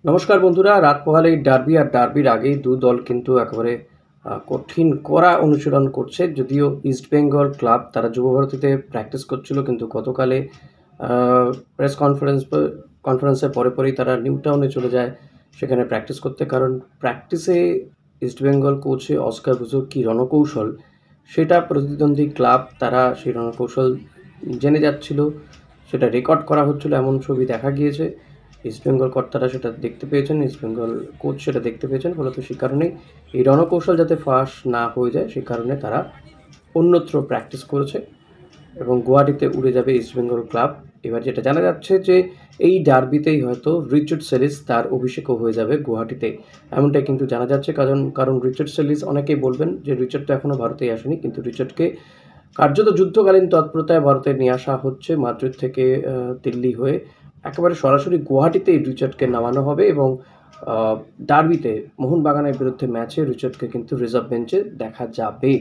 নমস্কার বন্ধুরা, রাত পোহালেই ডার্বি আর ডার্বির আগেই দু দল কিন্তু একেবারে কঠিন কড়া অনুশীলন করছে। যদিও ইস্টবেঙ্গল ক্লাব তারা যুবভারতীতে প্র্যাকটিস করছিল, কিন্তু গতকালে প্রেস কনফারেন্সের পরেই তারা নিউ টাউনে চলে যায় সেখানে প্র্যাকটিস করতে। কারণ প্র্যাকটিসে ইস্টবেঙ্গল কোচে অস্কার ব্রুজোর কী রণকৌশল, সেটা প্রতিদ্বন্দ্বী ক্লাব তারা সেই রণকৌশল জেনে যাচ্ছিল, সেটা রেকর্ড করা হচ্ছিল, এমন ছবি দেখা গিয়েছে। ইস্টবেঙ্গল কর্তারা সেটা দেখতে পেয়েছেন, ইস্টবেঙ্গল কোচ সেটা দেখতে পেয়েছেন। ফলত সেই কারণেই এই রণকৌশল যাতে ফাঁস না হয়ে যায়, সেই কারণে তারা অন্যত্র প্র্যাকটিস করেছে এবং গুয়াহাটিতে উড়ে যাবে ইস্টবেঙ্গল ক্লাব। এবার যেটা জানা যাচ্ছে যে এই ডার্বিতেই হয়তো রিচার্ড সেলিস তার অভিষেকও হয়ে যাবে গুয়াহাটিতে, এমনটাই কিন্তু জানা যাচ্ছে। কারণ রিচার্ড সেলিস, অনেকেই বলবেন যে রিচার্ড তো এখনও ভারতেই আসেনি, কিন্তু রিচার্ডকে কার্যত যুদ্ধকালীন তৎপরতায় ভারতে নিয়ে আসা হচ্ছে মাদ্রিদ থেকে দিল্লি হয়ে। একেবারে সরাসরি গুয়াহাটিতেই রিচার্ডকে নামানো হবে এবং ডার্বিতে মোহনবাগানের বিরুদ্ধে ম্যাচে রিচার্ডকে কিন্তু রিজার্ভ বেঞ্চে দেখা যাবে।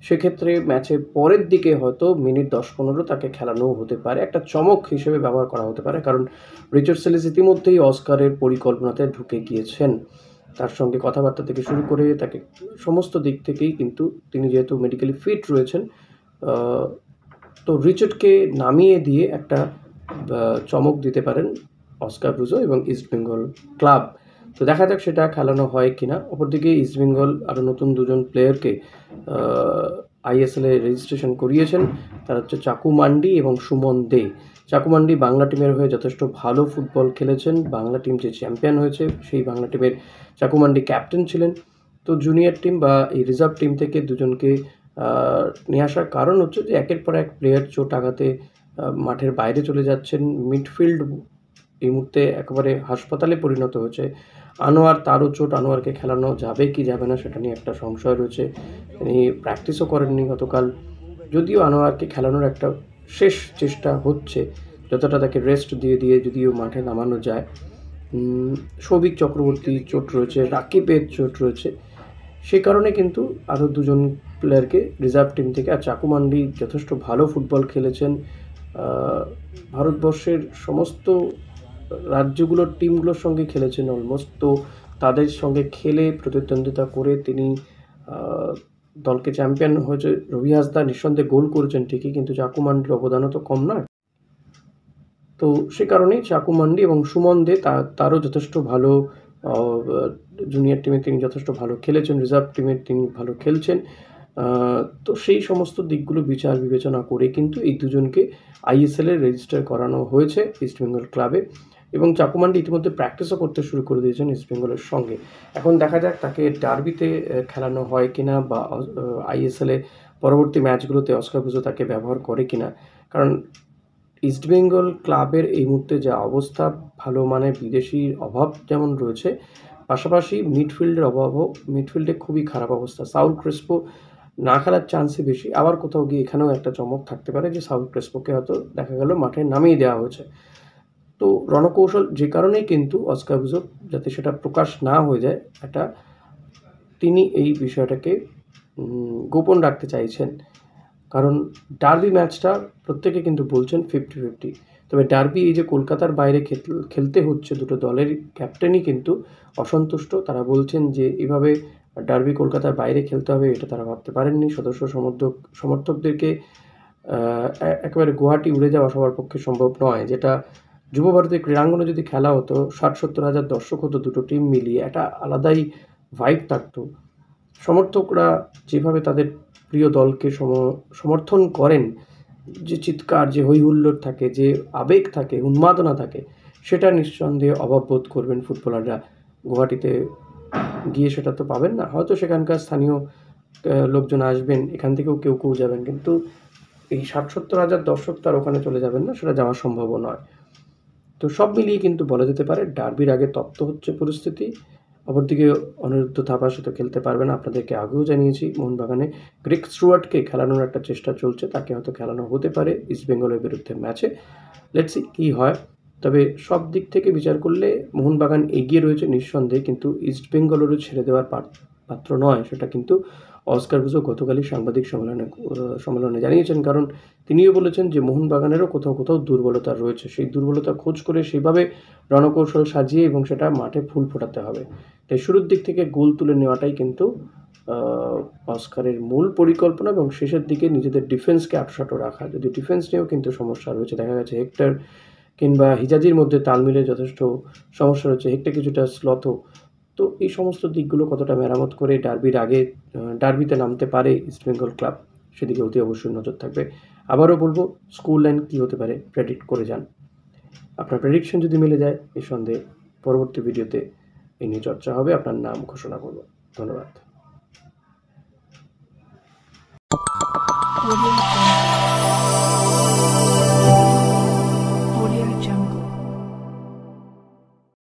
সেক্ষেত্রে ম্যাচের পরের দিকে হয়তো মিনিট 10-15 তাকে খেলানোও হতে পারে, একটা চমক হিসেবে ব্যবহার করা হতে পারে। কারণ রিচার্ড সেলিস ইতিমধ্যেই অস্কারের পরিকল্পনাতে ঢুকে গিয়েছেন। তার সঙ্গে কথাবার্তা থেকে শুরু করে তাকে সমস্ত দিক থেকেই কিন্তু তিনি যেহেতু মেডিকেলি ফিট রয়েছেন, তো রিচার্ডকে নামিয়ে দিয়ে একটা চমক দিতে পারেন অস্কার ব্রুজো এবং ইস্টবেঙ্গল ক্লাব। তো দেখা যাক সেটা খেলানো হয় কিনা। অপরদিকে ইস্টবেঙ্গল আরও নতুন দুজন প্লেয়ারকে আইএসএলে রেজিস্ট্রেশন করিয়েছেন। তারা হচ্ছে চাকু মান্ডি এবং সুমন দে। চাকু মান্ডি বাংলা টিমের হয়ে যথেষ্ট ভালো ফুটবল খেলেছেন। বাংলা টিম যে চ্যাম্পিয়ন হয়েছে সেই বাংলা টিমের চাকু মান্ডি ক্যাপ্টেন ছিলেন। তো জুনিয়র টিম বা এই রিজার্ভ টিম থেকে দুজনকে নিয়ে আসার কারণ হচ্ছে যে একের পর এক প্লেয়ার চোট আঘাতে মাঠের বাইরে চলে যাচ্ছেন। মিডফিল্ড এই মুহূর্তে একেবারে হাসপাতালে পরিণত হয়েছে। আনোয়ার, তারও চোট, আনোয়ারকে খেলানো যাবে কি যাবে না সেটা নিয়ে একটা সংশয় রয়েছে। তিনি প্র্যাকটিসও করেননি গতকাল। যদিও আনোয়ারকে খেলানোর একটা শেষ চেষ্টা হচ্ছে, যতটা তাকে রেস্ট দিয়ে যদিও মাঠে নামানো যায়। সৌভিক চক্রবর্তী চোট রয়েছে, রাকিবের চোট রয়েছে, সেই কারণে কিন্তু আরও দুজন প্লেয়ারকে রিজার্ভ টিম থেকে। আর চাকু মান্ডি যথেষ্ট ভালো ফুটবল খেলেছেন। ভারতবর্ষের সমস্ত রাজ্যগুলোর টিমগুলোর সঙ্গে খেলেছেন অলমোস্ট। তো তাদের সঙ্গে খেলে প্রতিদ্বন্দ্বিতা করে তিনি দলকে চ্যাম্পিয়ন হয়েছে। রবি হাসদা নিঃসন্দেহে গোল করেছেন ঠিকই, কিন্তু চাকু মান্ডির অবদানও তো কম নয়। তো সে কারণেই চাকু মান্ডি এবং সুমন দে তারও যথেষ্ট ভালো, জুনিয়র টিমে তিনি যথেষ্ট ভালো খেলেছেন, রিজার্ভ টিমে তিনি ভালো খেলছেন। তো সেই সমস্ত দিকগুলো বিচার বিবেচনা করে কিন্তু এই দুজনকে আইএসএলে রেজিস্টার করানো হয়েছে ইস্টবেঙ্গল ক্লাবে। এবং চাকু মান্ডি ইতিমধ্যে প্র্যাকটিসও করতে শুরু করে দিয়েছেন ইস্টবেঙ্গলের সঙ্গে। এখন দেখা যাক তাকে ডার্বিতে খেলানো হয় কিনা, বা আইএসএলে পরবর্তী ম্যাচগুলোতে অস্কার ব্রুজো তাকে ব্যবহার করে কিনা। কারণ ইস্টবেঙ্গল ক্লাবের এই মুহূর্তে যা অবস্থা, ভালো মানের বিদেশির অভাব যেমন রয়েছে, পাশাপাশি মিডফিল্ডের অভাবও, মিডফিল্ডে খুবই খারাপ অবস্থা। সাউল ক্রেসপো না খেলার চান্সই বেশি। আবার কোথাও গিয়ে এখানেও একটা চমক থাকতে পারে যে সাউল ক্রেসপোকে হয়তো দেখা গেল মাঠে নামিয়ে দেওয়া হয়েছে। তো রণকৌশল যে কারণেই কিন্তু অস্কার ব্রুজো, যাতে সেটা প্রকাশ না হয়ে যায়, তিনি এই বিষয়টাকে গোপন রাখতে চাইছেন। কারণ ডার্বি ম্যাচটা প্রত্যেকে কিন্তু বলছেন 50-50। তবে ডার্বি এই যে কলকাতার বাইরে খেলতে হচ্ছে, দুটো দলের ক্যাপ্টেনই কিন্তু অসন্তুষ্ট। তারা বলছেন যে এভাবে ডার্বি কলকাতার বাইরে খেলতে হবে, এটা তারা ভাবতে পারেননি। সমর্থকদেরকে একেবারে গুয়াহাটি উড়ে যাওয়া সবার পক্ষে সম্ভব নয়। যেটা যুব ভারতীয় ক্রীড়াঙ্গনে যদি খেলা হতো, 60-70 হাজার দর্শক হতো দুটো টিম মিলিয়ে, একটা আলাদাই ভাইব থাকতো। সমর্থকরা যেভাবে তাদের প্রিয় দলকে সমর্থন করেন, যে চিৎকার, যে হৈ হুল্লোড় থাকে, যে আবেগ থাকে, উন্মাদনা থাকে, সেটা নিঃসন্দেহে অভাব বোধ করবেন ফুটবলাররা। গুয়াহাটিতে গিয়ে সেটা তো পাবেন না। হয়তো সেখানকার স্থানীয় লোকজন আসবেন, এখান থেকেও কেউ যাবেন, কিন্তু এই 60-70 হাজার দর্শক তার ওখানে চলে যাবেন না, সেটা যাওয়া সম্ভবও নয়। তো সব মিলিয়ে কিন্তু বলা যেতে পারে ডার্বির আগে তপ্ত হচ্ছে পরিস্থিতি। অপরদিকে অনিরুদ্ধ থাপা সে তো খেলতে পারবে না, আপনাদেরকে আগেও জানিয়েছি। মোহনবাগানে গ্রেগ স্টুয়ার্টকে খেলানোর একটা চেষ্টা চলছে, তাকে হয়তো খেলানো হতে পারে ইস্টবেঙ্গলের বিরুদ্ধে ম্যাচে। লেটস সি কী হয়। তবে সব দিক থেকে বিচার করলে মোহনবাগান এগিয়ে রয়েছে নিঃসন্দেহে, কিন্তু ইস্টবেঙ্গলেরও ছেড়ে দেওয়ার পাত্র নয়, সেটা কিন্তু অস্কার বুজো গতকালই সাংবাদিক সম্মেলনে জানিয়েছেন, কারণ তিনিও বলেছেন যে মোহনবাগানেরও কোথাও কোথাও দুর্বলতা রয়েছে। সেই দুর্বলতা খোঁজ করে সেভাবে রণকৌশল সাজিয়ে এবং সেটা মাঠে ফুল ফোটাতে হবে। তাই শুরুর দিক থেকে গোল তুলে নেওয়াটাই কিন্তু অস্কারের মূল পরিকল্পনা এবং শেষের দিকে নিজেদের ডিফেন্সকে আঁটসাঁট রাখা। যদি ডিফেন্স নিয়েও কিন্তু সমস্যা রয়েছে, দেখা গেছে হেক্টর কিংবা হিজাজির মধ্যে তাল মিলে যথেষ্ট সমস্যা রয়েছে, হেক্টর কিছুটা স্লথ। তো এই সমস্ত দিকগুলো কতটা মেরামত করে ডার্বির আগে ডার্বিতে নামতে পারে ইস্টবেঙ্গল ক্লাব, সেদিকে অতি অবশ্যই নজর থাকবে। আবারও বলবো, স্কোর লাইন কী হতে পারে প্রেডিক্ট করে যান। আপনার প্রেডিকশন যদি মিলে যায়, নিঃসন্দেহে পরবর্তী ভিডিওতে এই নিয়ে চর্চা হবে, আপনার নাম ঘোষণা করব। ধন্যবাদ।